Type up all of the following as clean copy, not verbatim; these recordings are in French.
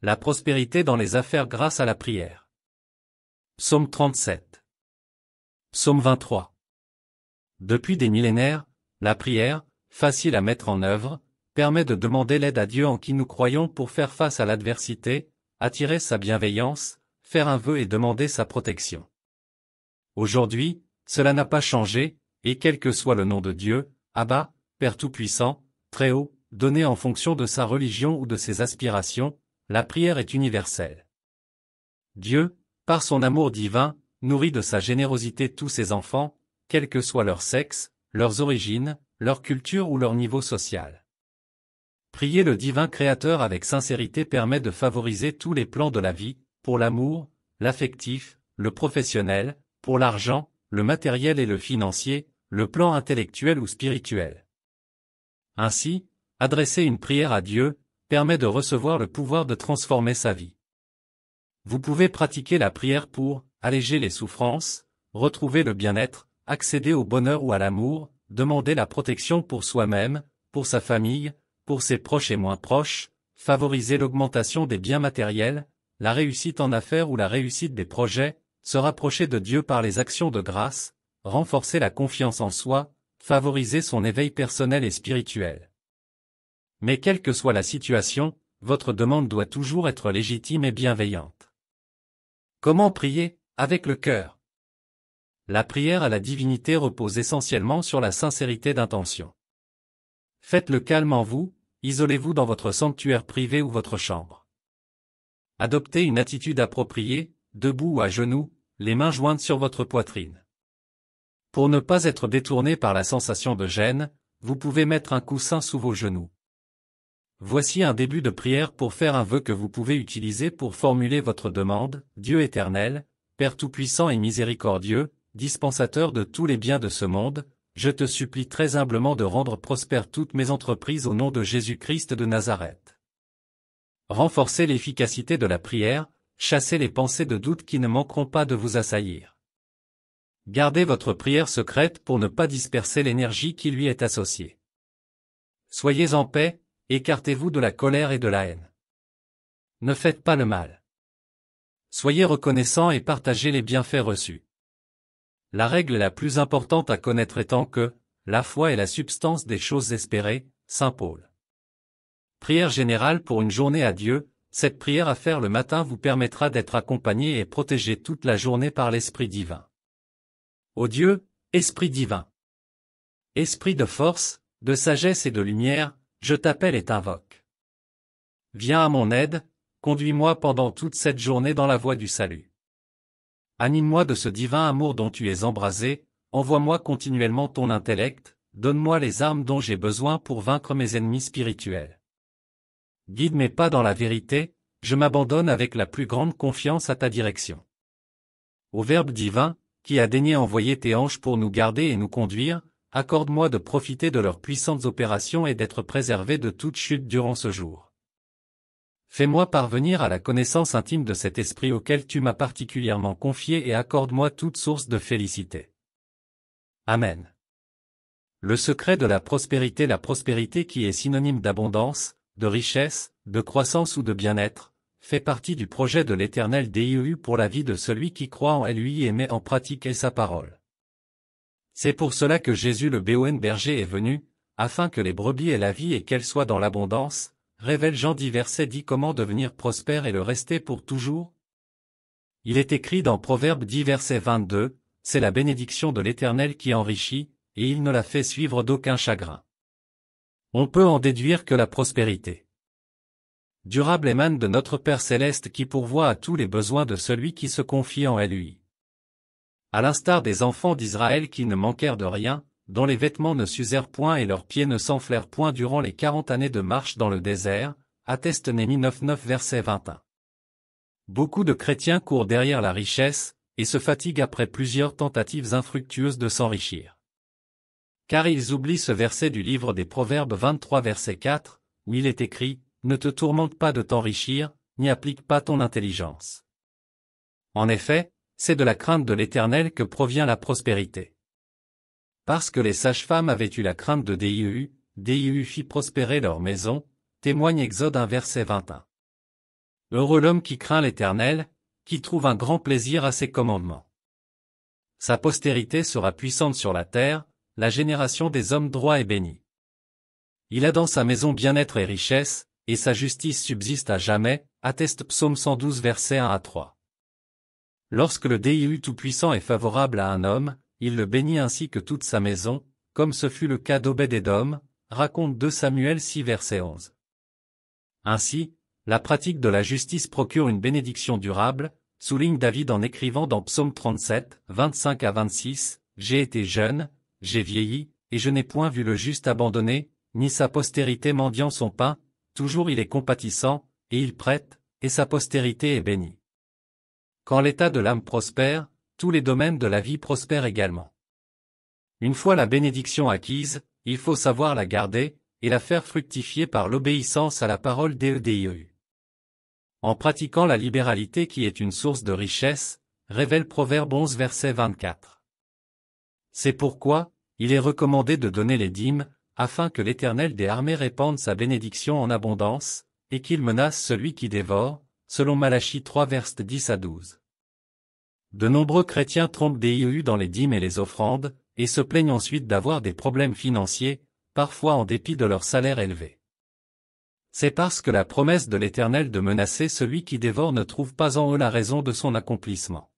La prospérité dans les affaires grâce à la prière. Psaume 37. Psaume 23. Depuis des millénaires, la prière, facile à mettre en œuvre, permet de demander l'aide à Dieu en qui nous croyons pour faire face à l'adversité, attirer sa bienveillance, faire un vœu et demander sa protection. Aujourd'hui, cela n'a pas changé, et quel que soit le nom de Dieu, Abba, Père Tout-Puissant, Très Haut, donné en fonction de sa religion ou de ses aspirations, la prière est universelle. Dieu, par son amour divin, nourrit de sa générosité tous ses enfants, quel que soit leur sexe, leurs origines, leur culture ou leur niveau social. Prier le divin Créateur avec sincérité permet de favoriser tous les plans de la vie, pour l'amour, l'affectif, le professionnel, pour l'argent, le matériel et le financier, le plan intellectuel ou spirituel. Ainsi, adresser une prière à Dieu permet de recevoir le pouvoir de transformer sa vie. Vous pouvez pratiquer la prière pour alléger les souffrances, retrouver le bien-être, accéder au bonheur ou à l'amour, demander la protection pour soi-même, pour sa famille, pour ses proches et moins proches, favoriser l'augmentation des biens matériels, la réussite en affaires ou la réussite des projets, se rapprocher de Dieu par les actions de grâce, renforcer la confiance en soi, favoriser son éveil personnel et spirituel. Mais quelle que soit la situation, votre demande doit toujours être légitime et bienveillante. Comment prier? Avec le cœur. La prière à la divinité repose essentiellement sur la sincérité d'intention. Faites le calme en vous, isolez-vous dans votre sanctuaire privé ou votre chambre. Adoptez une attitude appropriée, debout ou à genoux, les mains jointes sur votre poitrine. Pour ne pas être détourné par la sensation de gêne, vous pouvez mettre un coussin sous vos genoux. Voici un début de prière pour faire un vœu que vous pouvez utiliser pour formuler votre demande. Dieu éternel, Père tout-puissant et miséricordieux, dispensateur de tous les biens de ce monde, je te supplie très humblement de rendre prospères toutes mes entreprises au nom de Jésus-Christ de Nazareth. Renforcez l'efficacité de la prière, chassez les pensées de doute qui ne manqueront pas de vous assaillir. Gardez votre prière secrète pour ne pas disperser l'énergie qui lui est associée. Soyez en paix, écartez-vous de la colère et de la haine. Ne faites pas le mal. Soyez reconnaissants et partagez les bienfaits reçus. La règle la plus importante à connaître étant que, la foi est la substance des choses espérées, Saint Paul. Prière générale pour une journée à Dieu, cette prière à faire le matin vous permettra d'être accompagné et protégé toute la journée par l'Esprit divin. Ô Dieu, Esprit divin. Esprit de force, de sagesse et de lumière, je t'appelle et t'invoque. Viens à mon aide, conduis-moi pendant toute cette journée dans la voie du salut. Anime-moi de ce divin amour dont tu es embrasé, envoie-moi continuellement ton intellect, donne-moi les armes dont j'ai besoin pour vaincre mes ennemis spirituels. Guide mes pas dans la vérité, je m'abandonne avec la plus grande confiance à ta direction. Ô Verbe divin, qui a daigné envoyer tes anges pour nous garder et nous conduire, accorde-moi de profiter de leurs puissantes opérations et d'être préservé de toute chute durant ce jour. Fais-moi parvenir à la connaissance intime de cet esprit auquel tu m'as particulièrement confié et accorde-moi toute source de félicité. Amen. Le secret de la prospérité qui est synonyme d'abondance, de richesse, de croissance ou de bien-être, fait partie du projet de l'Éternel Dieu pour la vie de celui qui croit en lui et met en pratique sa parole. C'est pour cela que Jésus le bon berger est venu, afin que les brebis aient la vie et qu'elles soient dans l'abondance, révèle Jean 10 verset 10 comment devenir prospère et le rester pour toujours. Il est écrit dans Proverbe 10 verset 22, c'est la bénédiction de l'Éternel qui enrichit, et il ne la fait suivre d'aucun chagrin. On peut en déduire que la prospérité durable émane de notre Père Céleste qui pourvoit à tous les besoins de celui qui se confie en lui. À l'instar des enfants d'Israël qui ne manquèrent de rien, dont les vêtements ne s'usèrent point et leurs pieds ne s'enflèrent point durant les 40 années de marche dans le désert, atteste Néhémie 9 verset 21. Beaucoup de chrétiens courent derrière la richesse, et se fatiguent après plusieurs tentatives infructueuses de s'enrichir. Car ils oublient ce verset du livre des Proverbes 23 verset 4, où il est écrit, « Ne te tourmente pas de t'enrichir, n'y applique pas ton intelligence. » En effet, c'est de la crainte de l'Éternel que provient la prospérité. Parce que les sages-femmes avaient eu la crainte de Dieu, Dieu fit prospérer leur maison, témoigne Exode 1 verset 21. Heureux l'homme qui craint l'Éternel, qui trouve un grand plaisir à ses commandements. Sa postérité sera puissante sur la terre, la génération des hommes droits est bénie. Il a dans sa maison bien-être et richesse, et sa justice subsiste à jamais, atteste Psaume 112 versets 1 à 3. Lorsque le Dieu Tout-Puissant est favorable à un homme, il le bénit ainsi que toute sa maison, comme ce fut le cas d'Obed-Édom, raconte 2 Samuel 6 verset 11. Ainsi, la pratique de la justice procure une bénédiction durable, souligne David en écrivant dans Psaume 37, 25 à 26, « J'ai été jeune, j'ai vieilli, et je n'ai point vu le juste abandonné, ni sa postérité mendiant son pain, toujours il est compatissant, et il prête, et sa postérité est bénie. » Quand l'état de l'âme prospère, tous les domaines de la vie prospèrent également. Une fois la bénédiction acquise, il faut savoir la garder, et la faire fructifier par l'obéissance à la parole d'Dieu. En pratiquant la libéralité qui est une source de richesse, révèle Proverbe 11 verset 24. C'est pourquoi, il est recommandé de donner les dîmes, afin que l'Éternel des armées répande sa bénédiction en abondance, et qu'il menace celui qui dévore, selon Malachie 3 versets 10 à 12. De nombreux chrétiens trompent Dieu dans les dîmes et les offrandes, et se plaignent ensuite d'avoir des problèmes financiers, parfois en dépit de leur salaire élevé. C'est parce que la promesse de l'Éternel de menacer celui qui dévore ne trouve pas en eux la raison de son accomplissement.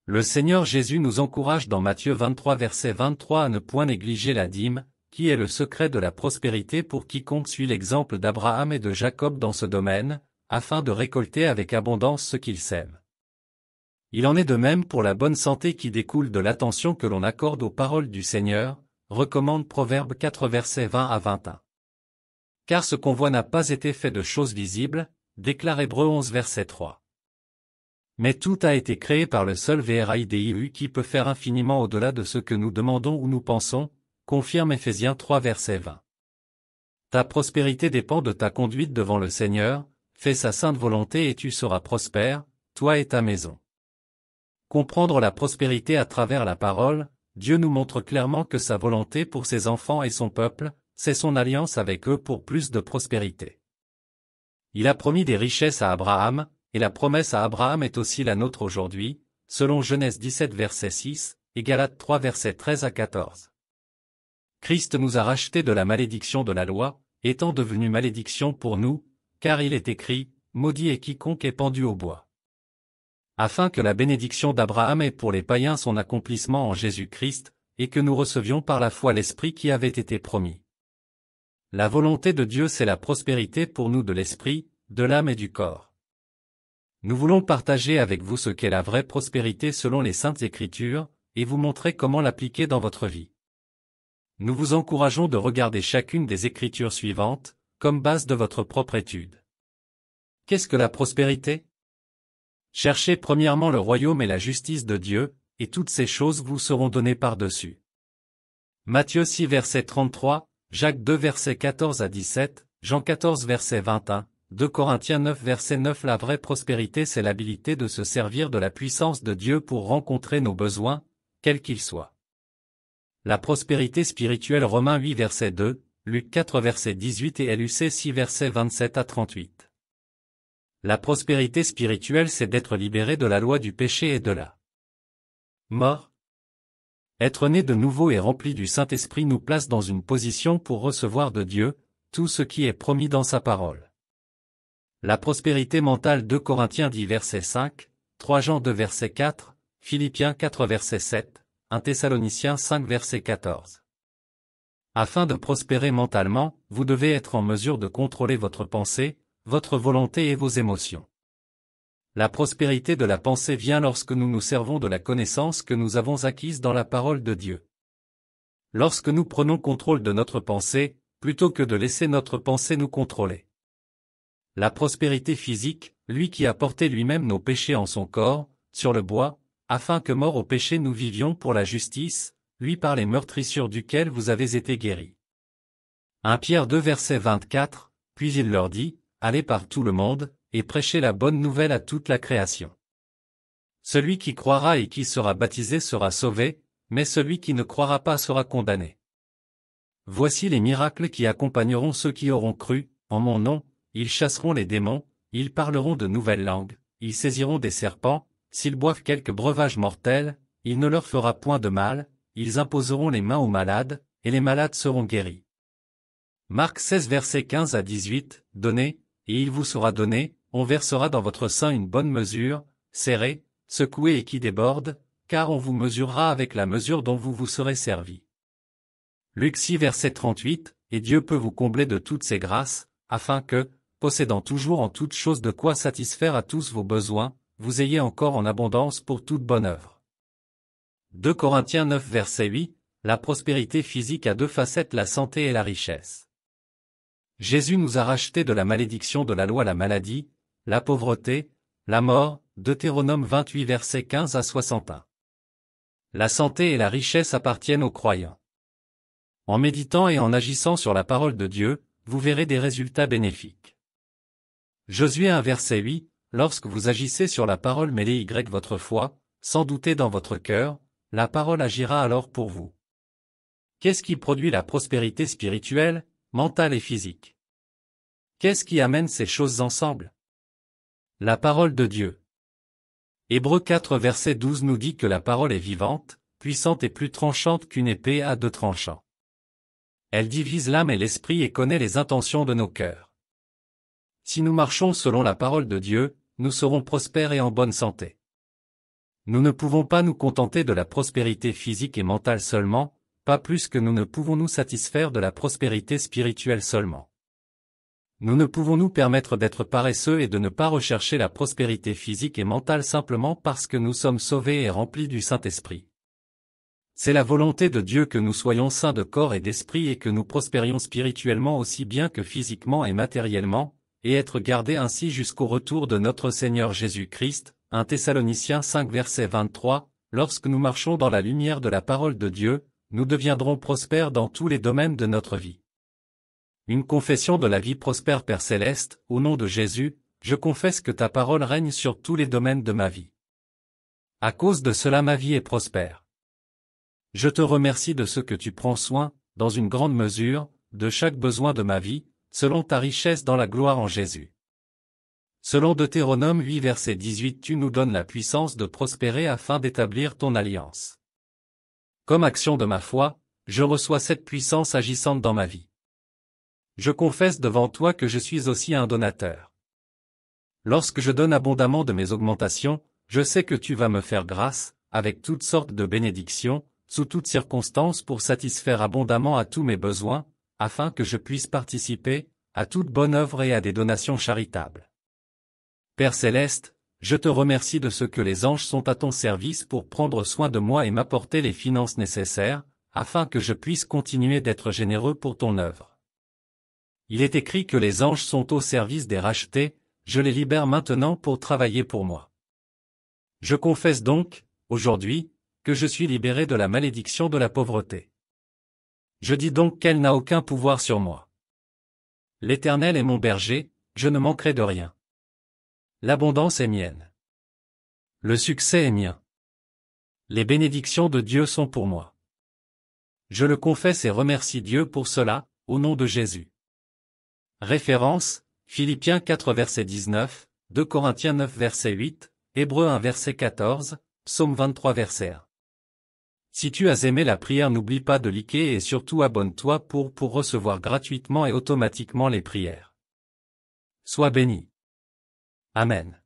Le Seigneur Jésus nous encourage dans Matthieu 23 verset 23 à ne point négliger la dîme, qui est le secret de la prospérité pour quiconque suit l'exemple d'Abraham et de Jacob dans ce domaine, afin de récolter avec abondance ce qu'ils sèment. Il en est de même pour la bonne santé qui découle de l'attention que l'on accorde aux paroles du Seigneur, recommande Proverbe 4 versets 20 à 21. Car ce qu'on voit n'a pas été fait de choses visibles, déclare Hébreux 11 verset 3. Mais tout a été créé par le seul Dieu qui peut faire infiniment au-delà de ce que nous demandons ou nous pensons, confirme Éphésiens 3 verset 20. Ta prospérité dépend de ta conduite devant le Seigneur, fais sa sainte volonté et tu seras prospère, toi et ta maison. Comprendre la prospérité à travers la parole, Dieu nous montre clairement que sa volonté pour ses enfants et son peuple, c'est son alliance avec eux pour plus de prospérité. Il a promis des richesses à Abraham, et la promesse à Abraham est aussi la nôtre aujourd'hui, selon Genèse 17 verset 6, et Galates 3 verset 13 à 14. Christ nous a rachetés de la malédiction de la loi, étant devenu malédiction pour nous, car il est écrit, maudit est quiconque est pendu au bois. Afin que la bénédiction d'Abraham ait pour les païens son accomplissement en Jésus-Christ, et que nous recevions par la foi l'Esprit qui avait été promis. La volonté de Dieu c'est la prospérité pour nous de l'esprit, de l'âme et du corps. Nous voulons partager avec vous ce qu'est la vraie prospérité selon les Saintes Écritures, et vous montrer comment l'appliquer dans votre vie. Nous vous encourageons de regarder chacune des Écritures suivantes, comme base de votre propre étude. Qu'est-ce que la prospérité? Cherchez premièrement le royaume et la justice de Dieu, et toutes ces choses vous seront données par-dessus. Matthieu 6 verset 33, Jacques 2 verset 14 à 17, Jean 14 verset 21, 2 Corinthiens 9 verset 9. La vraie prospérité c'est l'habilité de se servir de la puissance de Dieu pour rencontrer nos besoins, quels qu'ils soient. La prospérité spirituelle Romains 8 verset 2, Luc 4 verset 18 et LUC 6 verset 27 à 38. La prospérité spirituelle c'est d'être libéré de la loi du péché et de la mort. Être né de nouveau et rempli du Saint-Esprit nous place dans une position pour recevoir de Dieu, tout ce qui est promis dans sa parole. La prospérité mentale 2 Corinthiens 10 verset 5, 3 Jean 2 verset 4, Philippiens 4 verset 7, 1 Thessaloniciens 5 verset 14. Afin de prospérer mentalement, vous devez être en mesure de contrôler votre pensée, votre volonté et vos émotions. La prospérité de la pensée vient lorsque nous nous servons de la connaissance que nous avons acquise dans la parole de Dieu. Lorsque nous prenons contrôle de notre pensée, plutôt que de laisser notre pensée nous contrôler. La prospérité physique, lui qui a porté lui-même nos péchés en son corps, sur le bois, afin que mort au péché nous vivions pour la justice, lui par les meurtrissures duquel vous avez été guéris. 1 Pierre 2 verset 24, puis il leur dit, allez par tout le monde, et prêchez la bonne nouvelle à toute la création. Celui qui croira et qui sera baptisé sera sauvé, mais celui qui ne croira pas sera condamné. Voici les miracles qui accompagneront ceux qui auront cru, en mon nom, ils chasseront les démons, ils parleront de nouvelles langues, ils saisiront des serpents, s'ils boivent quelque breuvage mortel, il ne leur fera point de mal, ils imposeront les mains aux malades, et les malades seront guéris. Marc 16 versets 15 à 18, donnez, et il vous sera donné, on versera dans votre sein une bonne mesure, serrée, secouée et qui déborde, car on vous mesurera avec la mesure dont vous vous serez servi. Luc 6 verset 38, et Dieu peut vous combler de toutes ses grâces, afin que, possédant toujours en toutes choses de quoi satisfaire à tous vos besoins, vous ayez encore en abondance pour toute bonne œuvre. 2 Corinthiens 9 verset 8, la prospérité physique a deux facettes, la santé et la richesse. Jésus nous a rachetés de la malédiction de la loi, la maladie, la pauvreté, la mort, Deutéronome 28 versets 15 à 61. La santé et la richesse appartiennent aux croyants. En méditant et en agissant sur la parole de Dieu, vous verrez des résultats bénéfiques. Josué 1 verset 8, lorsque vous agissez sur la parole mêlée votre foi, sans douter dans votre cœur, la parole agira alors pour vous. Qu'est-ce qui produit la prospérité spirituelle, mentale et physique? Qu'est-ce qui amène ces choses ensemble? La parole de Dieu. Hébreux 4 verset 12 nous dit que la parole est vivante, puissante et plus tranchante qu'une épée à deux tranchants. Elle divise l'âme et l'esprit et connaît les intentions de nos cœurs. Si nous marchons selon la parole de Dieu, nous serons prospères et en bonne santé. Nous ne pouvons pas nous contenter de la prospérité physique et mentale seulement, pas plus que nous ne pouvons nous satisfaire de la prospérité spirituelle seulement. Nous ne pouvons nous permettre d'être paresseux et de ne pas rechercher la prospérité physique et mentale simplement parce que nous sommes sauvés et remplis du Saint-Esprit. C'est la volonté de Dieu que nous soyons saints de corps et d'esprit et que nous prospérions spirituellement aussi bien que physiquement et matériellement, et être gardés ainsi jusqu'au retour de notre Seigneur Jésus-Christ. 1 Thessaloniciens 5 verset 23, lorsque nous marchons dans la lumière de la parole de Dieu, nous deviendrons prospères dans tous les domaines de notre vie. Une confession de la vie prospère. Père Céleste, au nom de Jésus, je confesse que ta parole règne sur tous les domaines de ma vie. À cause de cela ma vie est prospère. Je te remercie de ce que tu prends soin, dans une grande mesure, de chaque besoin de ma vie, selon ta richesse dans la gloire en Jésus. Selon Deutéronome 8 verset 18, tu nous donnes la puissance de prospérer afin d'établir ton alliance. Comme action de ma foi, je reçois cette puissance agissante dans ma vie. Je confesse devant toi que je suis aussi un donateur. Lorsque je donne abondamment de mes augmentations, je sais que tu vas me faire grâce, avec toutes sortes de bénédictions, sous toutes circonstances pour satisfaire abondamment à tous mes besoins, afin que je puisse participer, à toute bonne œuvre et à des donations charitables. Père Céleste, je te remercie de ce que les anges sont à ton service pour prendre soin de moi et m'apporter les finances nécessaires, afin que je puisse continuer d'être généreux pour ton œuvre. Il est écrit que les anges sont au service des rachetés, je les libère maintenant pour travailler pour moi. Je confesse donc, aujourd'hui, que je suis libéré de la malédiction de la pauvreté. Je dis donc qu'elle n'a aucun pouvoir sur moi. L'Éternel est mon berger, je ne manquerai de rien. L'abondance est mienne. Le succès est mien. Les bénédictions de Dieu sont pour moi. Je le confesse et remercie Dieu pour cela, au nom de Jésus. Référence, Philippiens 4 verset 19, 2 Corinthiens 9 verset 8, Hébreux 1 verset 14, Psaume 23 verset 1. Si tu as aimé la prière, n'oublie pas de liker et surtout abonne-toi pour recevoir gratuitement et automatiquement les prières. Sois béni. Amen.